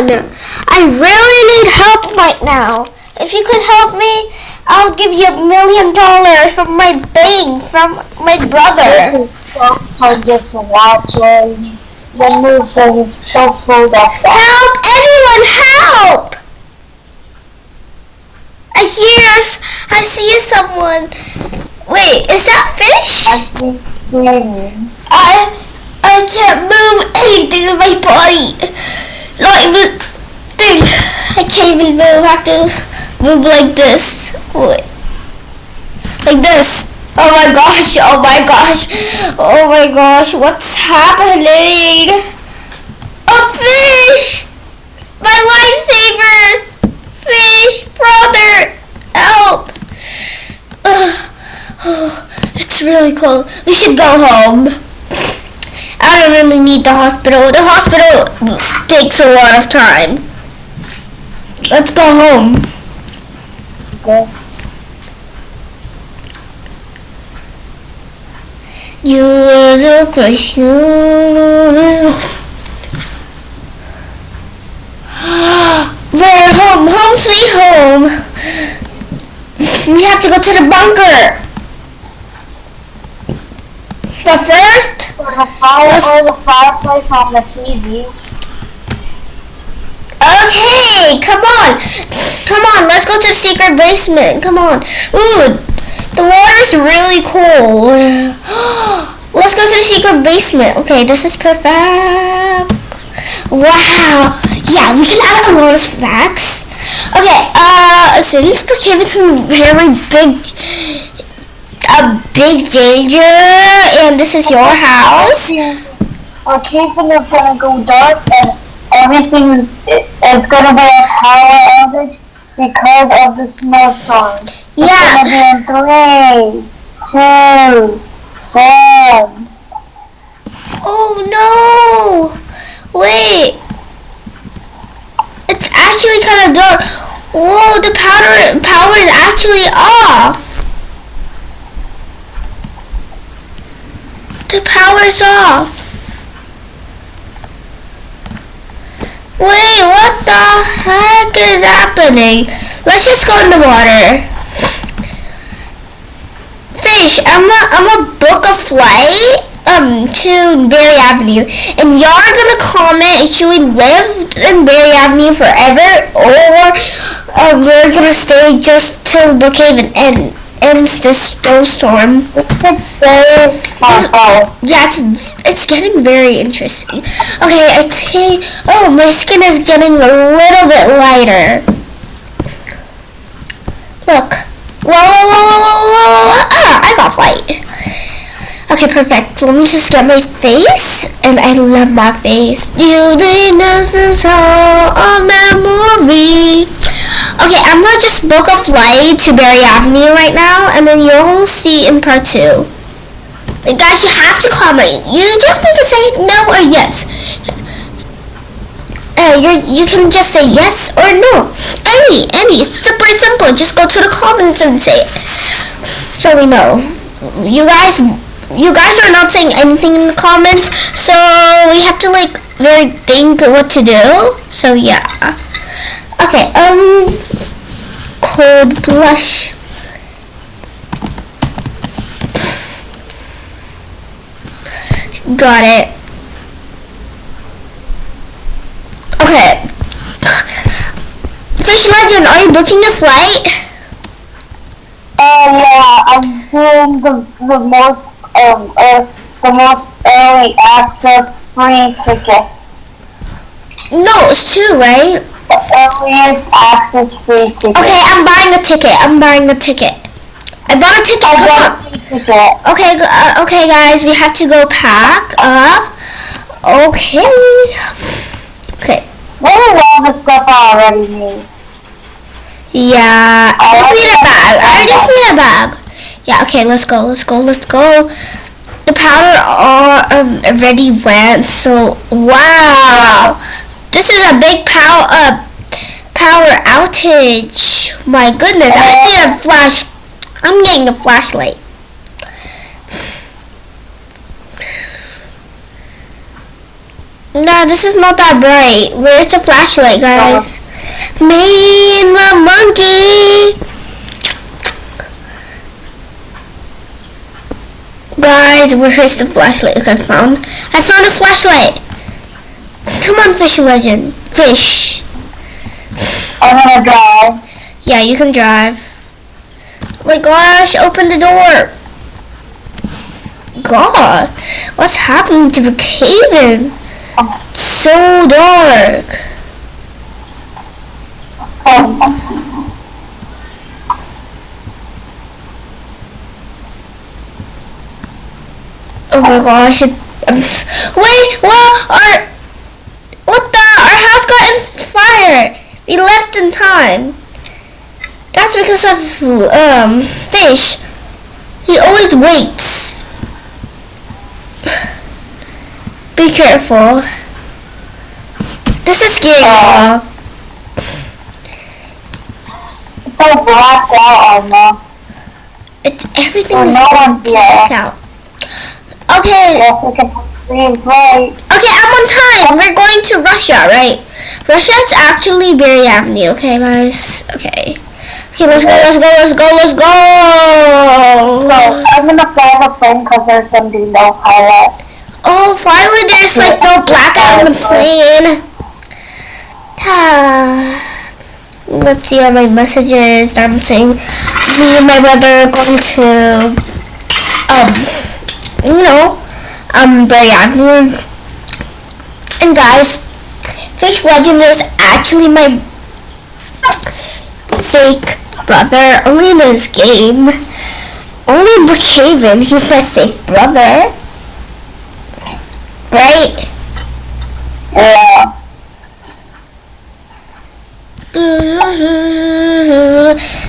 on. I really need help right now. If you could help me, I'll give you $1 million from my bank, from my brother. This is so hard just watching the moves are so full of Help! Anyone, help! I see someone. Wait, is that fish? I can't move anything in my body. Not even thing. I can't even move. I have to move like this. Wait. Like this. Oh my gosh. Oh my gosh. Oh my gosh. What's happening? A fish! My lifesaver! Fish brother! Help! It's really cold. We should go home. I don't really need the hospital. The hospital takes a lot of time. Let's go home. Okay. You look like we're home. Home sweet home. We have to go to the bunker. But first, There's a fireplace on the TV. okay, come on. Come on, let's go to the secret basement. Come on. Ooh, the water's really cold. Let's go to the secret basement. Okay, this is perfect. Wow. Yeah, we can add a lot of snacks. Okay, so this Brookhaven's a very big danger, and this is your house. Our cabin is gonna go dark and everything is gonna be a power outage because of the snowstorm. Yeah. It's gonna be in 3, 2, 1. Oh no! Wait. It's actually kind of dark. Whoa, the power is actually off. The power's off. Wait, what the heck is happening? Let's just go in the water. Fish, I'm a book a flight to Berry Avenue, and y'all are gonna comment if you would live in Berry Avenue forever, or we're gonna stay just till Brookhaven ends this snowstorm. Yeah, it's getting very interesting. Okay, oh, my skin is getting a little bit lighter. Look. Whoa. Ah, I got white. Okay, perfect. Let me just get my face. And I love my face. You did nothing, so a memory. Okay, I'm gonna just book a flight to Berry Avenue right now, and then you'll see in part 2. Guys, you have to comment. You just need to say no or yes. You can just say yes or no. Any. It's pretty simple. Just go to the comments and say it. So we know. You guys are not saying anything in the comments, so we have to really think what to do. So yeah. Okay, cold blush. Got it. Okay. Fish Legend, are you booking a flight? Yeah, I'm seeing the most early access free tickets. No, it's 2, right? The earliest access free ticket. Okay, I'm buying a ticket. I bought a ticket. Okay, guys, we have to go pack up. Okay. What is all the stuff I already need? Yeah, I just need a bag. Yeah, okay, let's go. The power already went, so wow. This is a big power outage. My goodness, I'm getting a flashlight. No, this is not that bright. Where's the flashlight, guys? Me and the monkey. Guys, where's the flashlight? Okay, I found a flashlight. Come on, fish legend. Fish. I'm gonna drive. Yeah, you can drive. Oh my gosh, open the door. God, what's happening to Brookhaven? It's so dark. Oh my gosh, wait, our house got on fire. We left in time. That's because of, fish. He always waits. Be careful. This is scary, y'all. It's so blacked out almost. Everything There's is no one here. blacked out. Okay. Yes, we can see bright. Okay, I'm on time. We're going to Russia, right? Russia is actually Berry Avenue, okay, guys? Okay. Okay, let's go. So, I'm gonna fly the plane because there's gonna be no pilot. Oh, finally there's like no blackout on the plane. Let's see all my messages. I'm saying, me and my brother going to, Berry Avenue. And guys, Fish Legend is actually my fake brother. Only in this game. Only in Brookhaven, he's my fake brother. Right? Yeah.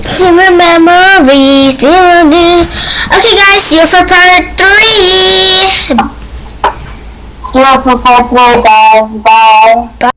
Human memories, okay guys, see you for part 3. See you for part 3, guys. Bye. Bye.